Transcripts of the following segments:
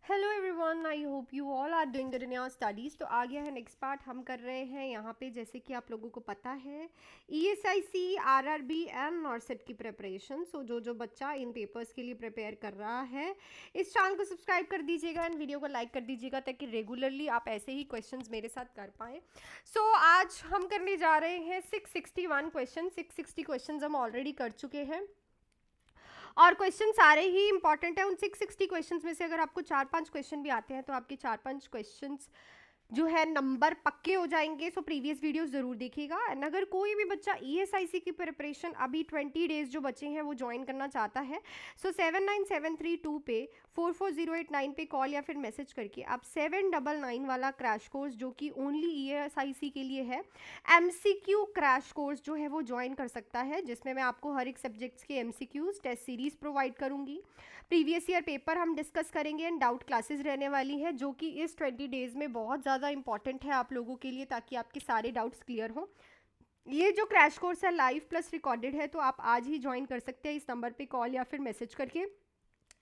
Hello everyone, I hope you all are doing good in your studies. तो आ गया है नेक्स्ट पार्ट। हम कर रहे हैं यहाँ पे, जैसे कि आप लोगों को पता है, ESIC, RRB एंड नॉर्सेट की प्रिपरेशन। सो जो बच्चा इन पेपर्स के लिए प्रिपेयर कर रहा है, इस चैनल को सब्सक्राइब कर दीजिएगा एंड वीडियो को लाइक कर दीजिएगा, ताकि रेगुलरली आप ऐसे ही क्वेश्चंस मेरे साथ कर पाएँ। सो आज हम करने जा रहे हैं 661 क्वेश्चन। 660 क्वेश्चन हम ऑलरेडी कर चुके हैं और क्वेश्चन सारे ही इंपॉर्टेंट है। उन 660 क्वेश्चंस में से अगर आपको 4-5 क्वेश्चन भी आते हैं तो आपके 4-5 क्वेश्चंस जो है नंबर पक्के हो जाएंगे। सो प्रीवियस वीडियोस जरूर देखिएगा। एंड अगर कोई भी बच्चा ESIC की प्रिपरेशन अभी 20 डेज जो बचे हैं वो ज्वाइन करना चाहता है, सो 79732 पे 44089 पे कॉल या फिर मैसेज करके आप 799 वाला क्रैश कोर्स, जो कि ओनली ESIC के लिए है, MCQ क्रैश कोर्स जो है वो ज्वाइन कर सकता है, जिसमें मैं आपको हर एक सब्जेक्ट्स के MCQs टेस्ट सीरीज प्रोवाइड करूंगी। प्रीवियस ईयर पेपर हम डिस्कस करेंगे एंड डाउट क्लासेस रहने वाली है, जो कि इस 20 डेज में बहुत ज़्यादा इंपॉर्टेंट है आप लोगों के लिए, ताकि आपके सारे डाउट्स क्लियर हो। ये जो क्रैश कोर्स है लाइव प्लस रिकॉर्डेड है, तो आप आज ही ज्वाइन कर सकते हैं इस नंबर पे कॉल या फिर मैसेज करके।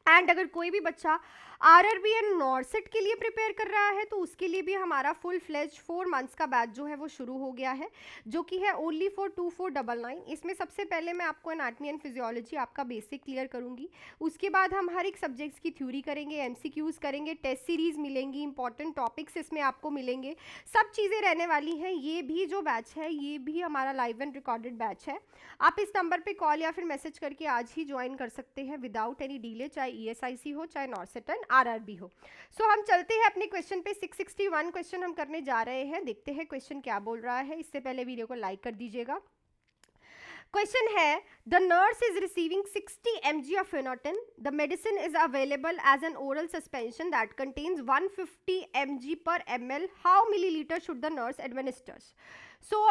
एंड अगर कोई भी बच्चा RRB एंड नॉर्सेट के लिए प्रिपेयर कर रहा है, तो उसके लिए भी हमारा फुल फ्लेज 4 मंथ्स का बैच जो है वो शुरू हो गया है, जो कि है ओनली फॉर 2499। इसमें सबसे पहले मैं आपको एनाटमी एंड फिजियोलॉजी आपका बेसिक क्लियर करूंगी। उसके बाद हम हर एक सब्जेक्ट्स की थ्योरी करेंगे, MCQs करेंगे, टेस्ट सीरीज मिलेंगी, इंपॉर्टेंट टॉपिक्स इसमें आपको मिलेंगे, सब चीज़ें रहने वाली हैं। ये भी जो बैच है ये भी हमारा लाइव एंड रिकॉर्डेड बैच है। आप इस नंबर पे कॉल या फिर मैसेज करके आज ही ज्वाइन कर सकते हैं विदाउट एनी डिले, चाहे ESIC हो चाहे नॉर्सेट एंड RRB हो। सो हम चलते हैं अपने क्वेश्चन पे। 661 क्वेश्चन हम करने जा रहे हैं। देखते हैं क्वेश्चन क्या बोल रहा है। इससे पहले वीडियो को लाइक कर दीजिएगा। क्वेश्चन है, the nurse is receiving 60 mg of phenytoin. The medicine is available as an oral suspension that contains 150 mg per ml. How milliliter should the nurse administer? So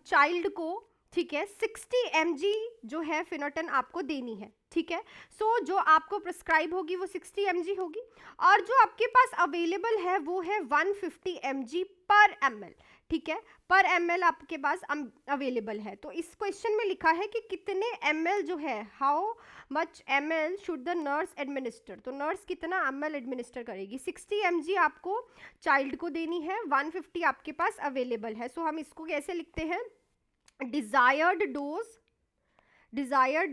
child को, ठीक है, 60 mg जो है फिनोटन आपको देनी है, ठीक है। सो जो आपको प्रिस्क्राइब होगी वो 60 mg होगी, और जो आपके पास अवेलेबल है वो है 150 mg पर ml, ठीक है। पर ml आपके पास अवेलेबल है। तो इस क्वेश्चन में लिखा है कि कितने ml जो है, how much ml should the nurse administer. तो नर्स कितना ml एडमिनिस्टर करेगी। 60 mg आपको चाइल्ड को देनी है, 150 आपके पास अवेलेबल है। सो हम इसको कैसे लिखते हैं, desired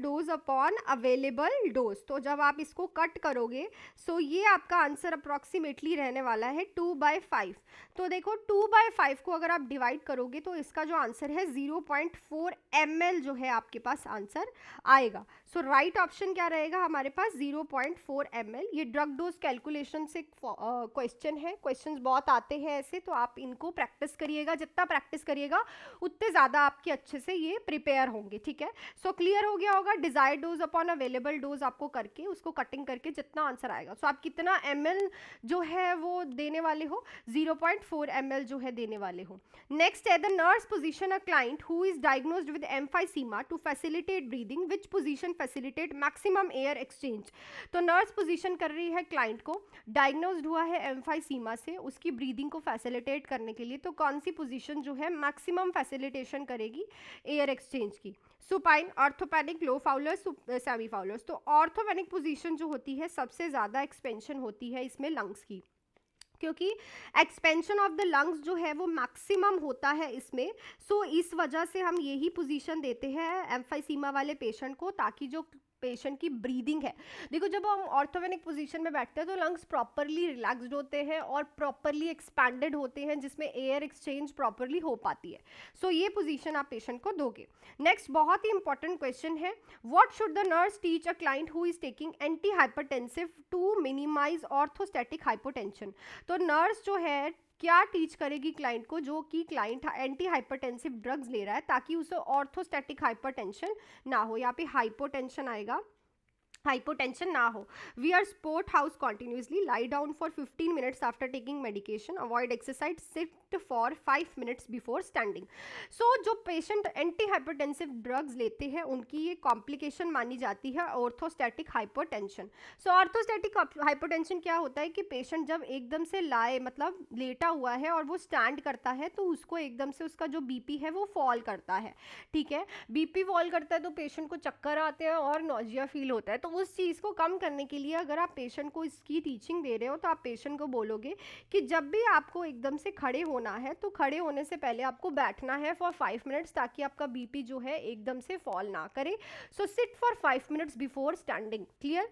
dose upon available dose. तो जब आप इसको कट करोगे, सो ये आपका आंसर अप्रॉक्सीमेटली रहने वाला है 2/5। तो देखो 2/5 को अगर आप डिवाइड करोगे तो इसका जो आंसर है 0.4 ml जो है आपके पास आंसर आएगा। सो राइट ऑप्शन क्या रहेगा हमारे पास, 0.4 ml। ये ड्रग डोज कैलकुलेशन से क्वेश्चन है, क्वेश्चंस बहुत आते हैं ऐसे, तो आप इनको प्रैक्टिस करिएगा। जितना प्रैक्टिस करिएगा उतने ज़्यादा आपके अच्छे से ये प्रिपेयर होंगे, ठीक है। सो क्लियर हो गया होगा। Desired dose upon available dose आपको करके उसको कटिंग करके जितना आंसर आएगा, सो आप कितना ml जो है वो देने वाले हो, 0.4 ml जो है देने वाले हो। नेक्स्ट है, the nurse position a client who is diagnosed with emphysema to facilitate breathing, which position facilitate maximum air exchange. तो नर्स पोजीशन कर रही है क्लाइंट को, डायग्नोज्ड हुआ है एम्फाइसीमा से, उसकी ब्रीदिंग को फैसिलिटेट करने के लिए, तो कौन सी पोजीशन जो है मैक्सिमम फैसिलिटेशन करेगी एयर एक्सचेंज की। सुपाइन, ऑर्थोपेडिक, लो फाउलर्स, सेमी फाउलर्स। तो ऑर्थोपेडिक पोजीशन जो होती है सबसे ज़्यादा एक्सपेंशन होती है इसमें लंग्स की, क्योंकि एक्सपेंशन ऑफ द लंग्स जो है वो मैक्सिमम होता है इसमें। सो इस वजह से हम यही पोजीशन देते हैं एम्फाइसीमा वाले पेशेंट को, ताकि जो पेशेंट की ब्रीदिंग है, देखो जब हम ऑर्थोपेनिक पोजीशन में बैठते हैं तो लंग्स प्रॉपरली रिलैक्स्ड होते हैं और प्रॉपरली एक्सपैंडेड होते हैं, जिसमें एयर एक्सचेंज प्रॉपरली हो पाती है। सो ये पोजीशन आप पेशेंट को दोगे। नेक्स्ट बहुत ही इंपॉर्टेंट क्वेश्चन है, what should the nurse teach a client who is taking anti hypertensive to minimize orthostatic hypotension. तो नर्स जो है क्या टीच करेगी क्लाइंट को, जो कि क्लाइंट एंटी हाइपरटेंसिव ड्रग्स ले रहा है, ताकि उसे ऑर्थोस्टैटिक हाइपरटेंशन ना हो। यहाँ पे हाइपोटेंशन आएगा, हाइपोटेंशन ना हो। Wear support hose continuously, lie down for 15 minutes after taking medication, avoid exercise, sit for 5 minutes before standing. So जो पेशेंट एंटी हाइपरटेंसिव ड्रग्स लेते हैं उनकी ये कॉम्प्लिकेशन मानी जाती है ऑर्थोस्टैटिक हाइपोटेंशन। सो ऑर्थोस्टैटिक हाइपोटेंशन क्या होता है कि पेशेंट जब एकदम से लाए, मतलब लेटा हुआ है और वो स्टैंड करता है, तो उसको एकदम से उसका जो BP है वो फॉल करता है, ठीक है। BP फॉल करता है तो पेशेंट को चक्कर आते हैं और नॉजिया फील होता है, तो उस चीज़ को कम करने के लिए अगर आप पेशेंट को इसकी टीचिंग दे रहे हो तो आप पेशेंट को बोलोगे कि जब भी आपको एकदम से खड़े होना है तो खड़े होने से पहले आपको बैठना है फॉर 5 मिनट्स, ताकि आपका बीपी जो है एकदम से फॉल ना करे। So sit for 5 minutes before standing. Clear?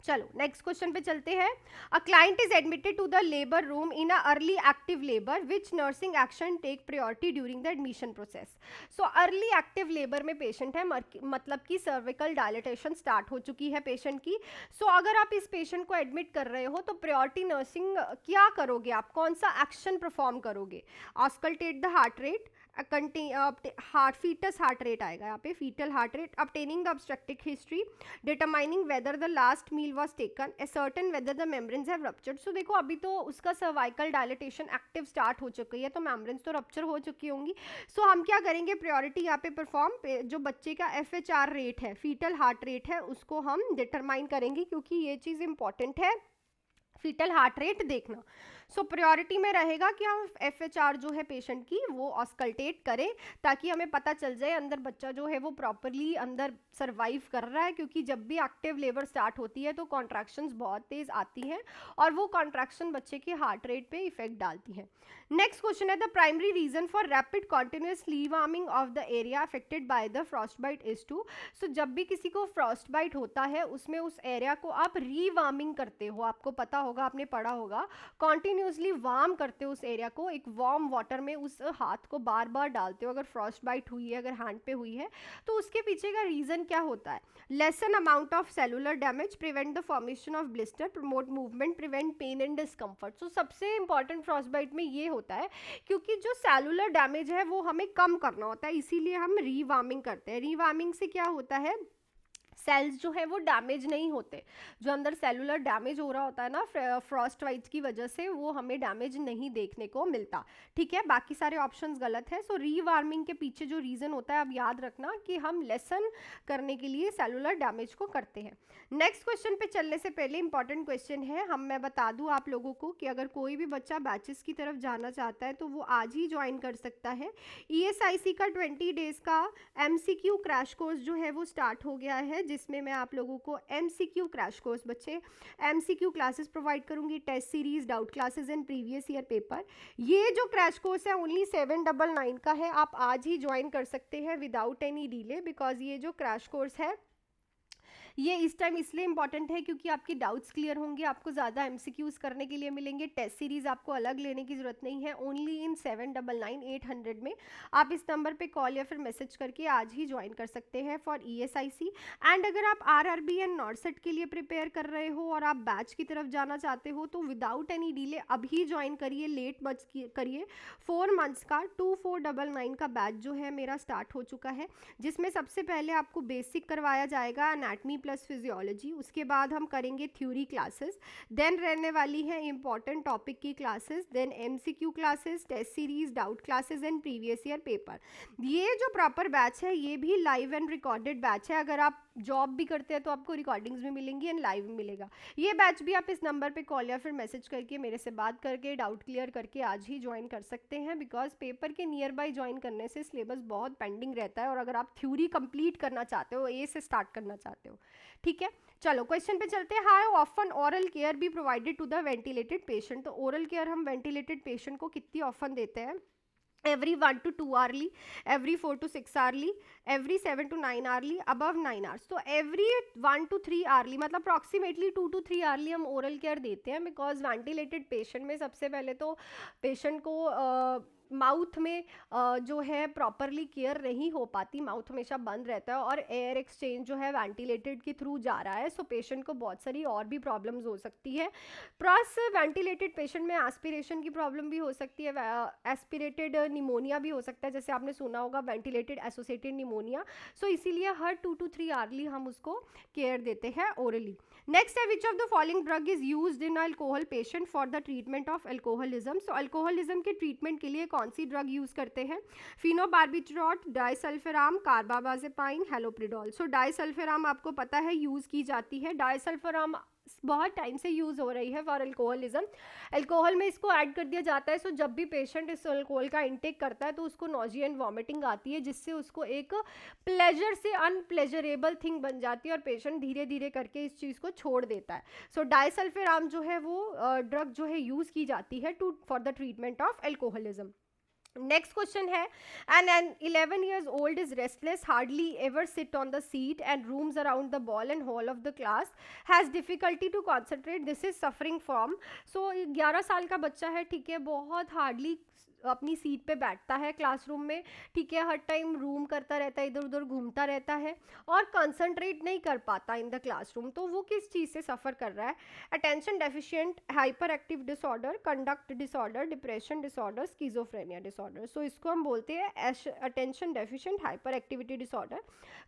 चलो नेक्स्ट क्वेश्चन पे चलते हैं। A client is admitted to the labour room in a early active labour, which nursing action take priority during the admission process. So early active labour में patient है, मतलब कि cervical dilatation start हो चुकी है पेशेंट की। सो अगर आप इस पेशेंट को एडमिट कर रहे हो तो प्रायोरिटी नर्सिंग क्या करोगे आप, कौन सा एक्शन परफॉर्म करोगे? Auscultate the heart rate, foetus heart rate आएगा यहाँ पे, foetal heart rate, obtaining the obstetric history, determining whether the last meal was taken, ascertain whether the membranes have ruptured। सो देखो अभी तो उसका सर्वाइकल डायलिटेशन एक्टिव स्टार्ट हो चुकी है तो मेम्ब्रेन्स तो रप्चर हो चुकी होंगी। सो हम क्या करेंगे, प्रायोरिटी यहाँ पे परफॉर्म, जो बच्चे का FHR रेट है, फीटल हार्ट रेट है, उसको हम डिटरमाइन करेंगे, क्योंकि ये चीज़ इंपॉर्टेंट है, फीटल हार्ट रेट देखना। सो प्रायोरिटी में रहेगा कि हम FHR जो है पेशेंट की वो ऑस्कल्टेट करें, ताकि हमें पता चल जाए अंदर बच्चा जो है वो प्रॉपरली अंदर सर्वाइव कर रहा है, क्योंकि जब भी एक्टिव लेबर स्टार्ट होती है तो कॉन्ट्रैक्शंस बहुत तेज़ आती हैं और वो कॉन्ट्रैक्शन बच्चे के हार्ट रेट पे इफेक्ट डालती हैं। नेक्स्ट क्वेश्चन है, the primary reason for rapid continuous rewarming of the area affected by the frostbite is to. So जब भी किसी को फ्रॉस्ट बाइट होता है उसमें उस एरिया को आप रीवार्मिंग करते हो, आपको पता होगा, आपने पढ़ा होगा, कॉन्टिन्यूसली वार्म करते हो उस एरिया को, एक वार्म वाटर में उस हाथ को बार बार डालते हो। अगर फ्रॉस्ट बाइट हुई है, अगर हैंड पे हुई है, तो उसके पीछे का रीजन क्या होता है? Lessen amount of cellular damage, prevent the formation of blister, promote movement, prevent pain and discomfort. So सबसे इंपॉर्टेंट फ्रॉस्ट बाइट में ये होता है, क्योंकि जो सेलुलर डैमेज है वो हमें कम करना होता है, इसीलिए हम रीवार्मिंग करते हैं। रीवार्मिंग से क्या होता है, सेल्स जो है वो डैमेज नहीं होते, जो अंदर सेलुलर डैमेज हो रहा होता है ना फ्रॉस्ट बाइट्स की वजह से, वो हमें डैमेज नहीं देखने को मिलता। ठीक है, बाकी सारे ऑप्शंस गलत है। सो रीवार्मिंग के पीछे जो रीज़न होता है, अब याद रखना कि हम लेसन करने के लिए सेलुलर डैमेज को करते हैं। नेक्स्ट क्वेश्चन पे चलने से पहले इंपॉर्टेंट क्वेश्चन है, मैं बता दूं आप लोगों को कि अगर कोई भी बच्चा बैचेस की तरफ जाना चाहता है तो वो आज ही ज्वाइन कर सकता है। ESIC का 20 डेज़ का MCQ क्रैश कोर्स जो है वो स्टार्ट हो गया है, जिसमें मैं आप लोगों को MCQ क्रैश कोर्स, बच्चे MCQ क्लासेस प्रोवाइड करूंगी, test series, doubt classes and previous year paper. ये जो क्रैश कोर्स है ओनली 799 का है, आप आज ही ज्वाइन कर सकते हैं विदाउट एनी डिले, बिकॉज ये जो क्रैश कोर्स है ये इस टाइम इसलिए इंपॉर्टेंट है क्योंकि आपकी डाउट्स क्लियर होंगे, आपको ज़्यादा MCQs करने के लिए मिलेंगे, टेस्ट सीरीज आपको अलग लेने की ज़रूरत नहीं है, ओनली इन 799-800 में आप इस नंबर पे कॉल या फिर मैसेज करके आज ही ज्वाइन कर सकते हैं फॉर ESIC। एंड अगर आप RRB एंड नॉर्सेट के लिए प्रिपेयर कर रहे हो और आप बैच की तरफ जाना चाहते हो तो विदाउट एनी डिले अभी ज्वाइन करिए, लेट मत करिए। 4 मंथ्स का 2499 का बैच जो है मेरा स्टार्ट हो चुका है, जिसमें सबसे पहले आपको बेसिक करवाया जाएगा, एनाटमी प्लस फिजियोलॉजी, उसके बाद हम करेंगे थ्योरी क्लासेस, देन रहने वाली है इंपॉर्टेंट टॉपिक की classes, then MCQ classes, test series, doubt classes and previous year paper. ये जो प्रॉपर बैच है ये भी लाइव एंड रिकॉर्डेड बैच है, अगर आप जॉब भी करते हैं तो आपको रिकॉर्डिंग्स भी मिलेंगी एंड लाइव भी मिलेगा। ये बैच भी आप इस नंबर पे कॉल या फिर मैसेज करके मेरे से बात करके डाउट क्लियर करके आज ही ज्वाइन कर सकते हैं, बिकॉज पेपर के नियर बाय ज्वाइन करने से सिलेबस बहुत पेंडिंग रहता है, और अगर आप थ्योरी कंप्लीट करना चाहते हो, ए से स्टार्ट करना चाहते हो। ठीक है, चलो क्वेश्चन पे चलते हैं। How often oral care be provided to the ventilated patient. तो ओरल केयर हम वेंटिलेटेड पेशेंट को कितनी ऑफन देते हैं? every 1 to 2 hourly, every 4 to 6 hourly, every 7 to 9 hourly, above 9 hours। तो every 1 to 3 hourly मतलब अप्रॉक्सीमेटली 2 to 3 hourly हम oral care देते हैं, बिकॉज वेंटिलेटेड पेशेंट में सबसे पहले तो पेशेंट को माउथ में जो है प्रॉपरली केयर नहीं हो पाती, माउथ हमेशा बंद रहता है और एयर एक्सचेंज जो है वेंटिलेटेड के थ्रू जा रहा है, सो पेशेंट को बहुत सारी और भी प्रॉब्लम्स हो सकती है। प्लस वेंटिलेटेड पेशेंट में एस्पिरेशन की प्रॉब्लम भी हो सकती है, एस्पिरेटेड निमोनिया भी हो सकता है, जैसे आपने सुना होगा वेंटिलेटेड एसोसिएटेड निमोनिया। सो इसीलिए हर 2 to 3 आवर्ली हम उसको केयर देते हैं ओरली। नेक्स्ट है, which of the following drug is used in alcohol patient for the treatment of alcoholism. So alcoholism के ट्रीटमेंट के लिए कौन सी ड्रग यूज करते हैं? फिनोबार्बिटोल, डाइसल्फिराम, कार्बामाजेपाइन, हेलोप्रिडोल। सो डाइसल्फिराम आपको पता है यूज की जाती है, डाइसल्फिराम बहुत टाइम से यूज़ हो रही है फॉर अल्कोहलिज्म। अल्कोहल में इसको ऐड कर दिया जाता है, सो जब भी पेशेंट इस अल्कोहल का इंटेक करता है तो उसको नॉजिया एंड वॉमिटिंग आती है, जिससे उसको एक प्लेजर से अनप्लेजरेबल थिंग बन जाती है और पेशेंट धीरे धीरे करके इस चीज़ को छोड़ देता है। सो डाइसल्फिराम जो है वो ड्रग जो है यूज़ की जाती है to for the treatment of alcoholism. Next question है, an 11 years old is restless, hardly ever sit on the seat and roams around the ball and hall of the class, has difficulty to concentrate, this is suffering from। so 11 साल का बच्चा है, ठीक है, बहुत hardly अपनी seat पे बैठता है क्लासरूम में, ठीक है, हर टाइम रूम करता रहता है, इधर उधर घूमता रहता है और कंसंट्रेट नहीं कर पाता इन द क्लासरूम। तो वो किस चीज़ से सफ़र कर रहा है? Attention deficient hyper active disorder, conduct disorder, depression disorder, schizophrenia disorder. So इसको हम बोलते हैं attention deficient hyper activity disorder.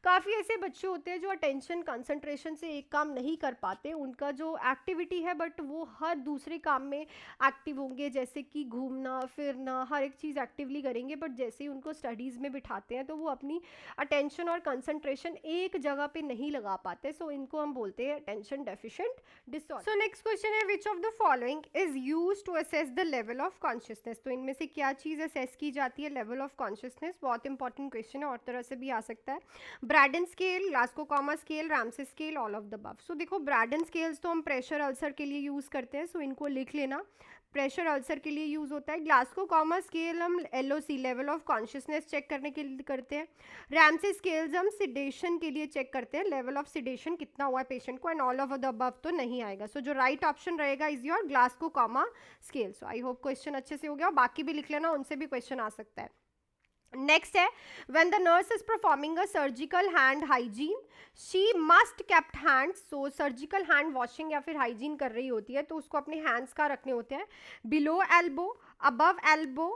काफ़ी ऐसे बच्चे होते हैं जो अटेंशन कंसंट्रेशन से एक काम नहीं कर पाते, उनका जो एक्टिविटी है बट वो हर दूसरे काम में एक्टिव होंगे, जैसे कि घूमना फिरना, हर एक चीज़ एक्टिवली करेंगे, बट जैसे ही उनको स्टडीज़ में बिठाते हैं तो वो अपनी अटेंशन और कंसंट्रेशन एक जगह पे नहीं लगा पाते। सो इनको हम बोलते हैं attention deficient disorder. So next question है, which of the following is used to assess the level of consciousness? तो इनमें से क्या चीज़ असेस की जाती है लेवल ऑफ कॉन्शियसनेस? बहुत इंपॉर्टेंट क्वेश्चन है, और तरह से भी आ सकता है। Braden scale, Glasgow coma scale, Ramsay scale, all of the above. So देखो, ब्रैडन स्केल्स तो हम प्रेशर अल्सर के लिए यूज़ करते हैं, सो इनको लिख लेना, प्रेशर अल्सर के लिए यूज़ होता है। ग्लासगो कॉमा स्केल हम LOC level of consciousness check करने के लिए करते हैं। रैमसे स्केल्स हम सिडेशन के लिए चेक करते हैं, लेवल ऑफ सिडेशन कितना हुआ है पेशेंट को, and all of the above तो नहीं आएगा। सो जो राइट ऑप्शन रहेगा is your Glasgow coma scale. So I hope question अच्छे से हो गया, बाकी भी लिख लेना, उनसे भी क्वेश्चन आ सकता है। नेक्स्ट है, when the nurse is performing a surgical hand hygiene, she must kept hands. So surgical hand washing या फिर हाइजीन कर रही होती है तो उसको अपने हैंड्स का रखने होते हैं, below elbow, above elbow,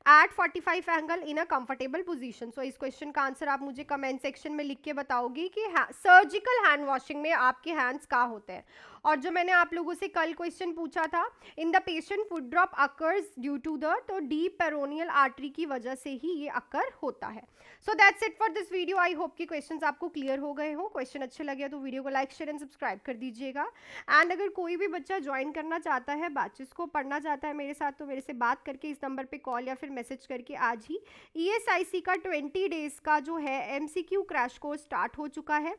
at 45 angle, in a comfortable position. So इस क्वेश्चन का आंसर आप मुझे कमेंट सेक्शन में लिख के बताओगी कि सर्जिकल हैंड वॉशिंग में आपके हैंड्स कहाँ होते हैं। और जो मैंने आप लोगों से कल क्वेश्चन पूछा था, in the patient foot drop occurs due to the, तो डीप पेरोनियल आर्टरी की वजह से ही ये अकर होता है। So that's it for this video. I hope कि क्वेश्चंस आपको क्लियर हो गए हो। क्वेश्चन अच्छे लगे तो वीडियो को लाइक शेयर एंड सब्सक्राइब कर दीजिएगा। एंड अगर कोई भी बच्चा ज्वाइन करना चाहता है, बैचेस को पढ़ना चाहता है मेरे साथ, तो मेरे से बात करके इस नंबर पे कॉल या फिर मैसेज करके आज ही ESIC का 20 डेज का जो है MCQ क्रैश कोर्स स्टार्ट हो चुका है।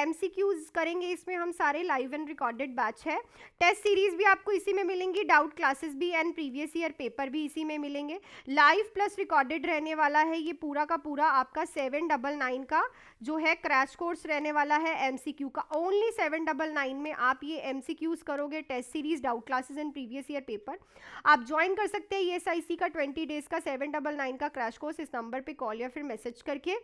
MCQs करेंगे इसमें हम सारे, लाइव एंड रिकॉर्डेड बैच है। टेस्ट सीरीज भी आपको इसी में मिलेंगी, डाउट क्लासेस भी एंड प्रीवियस ईयर पेपर भी इसी में मिलेंगे। लाइव प्लस रिकॉर्डेड रहने वाला है ये पूरा का पूरा आपका 799 का जो है क्रैश कोर्स रहने वाला है MCQ का। ओनली 799 में आप ये MCQs करोगे, test series, doubt classes and previous year paper. आप ज्वाइन कर सकते हैं ESIC का 20 डेज का 799 का क्रैश कोर्स इस नंबर पे कॉल या फिर मैसेज करके।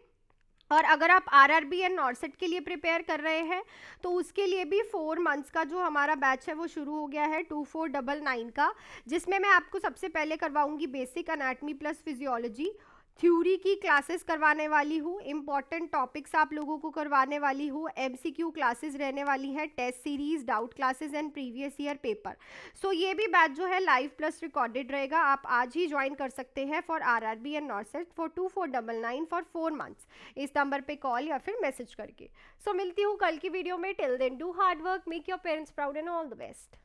और अगर आप RRB एंड नॉर्सेट के लिए प्रिपेयर कर रहे हैं तो उसके लिए भी 4 मंथ्स का जो हमारा बैच है वो शुरू हो गया है 2499 का, जिसमें मैं आपको सबसे पहले करवाऊंगी basic anatomy plus physiology, theory की क्लासेस करवाने वाली हूँ, इंपॉर्टेंट टॉपिक्स आप लोगों को करवाने वाली हूँ, MCQ क्लासेस रहने वाली हैं, test series, doubt classes and previous year paper. So ये भी बैच जो है लाइव प्लस रिकॉर्डेड रहेगा, आप आज ही ज्वाइन कर सकते हैं for RRB and नॉर्सेट for 2499 for 4 months, इस नंबर पे कॉल या फिर मैसेज करके। सो मिलती हूँ कल की वीडियो में। Till then do hard work, make your parents proud and all the best.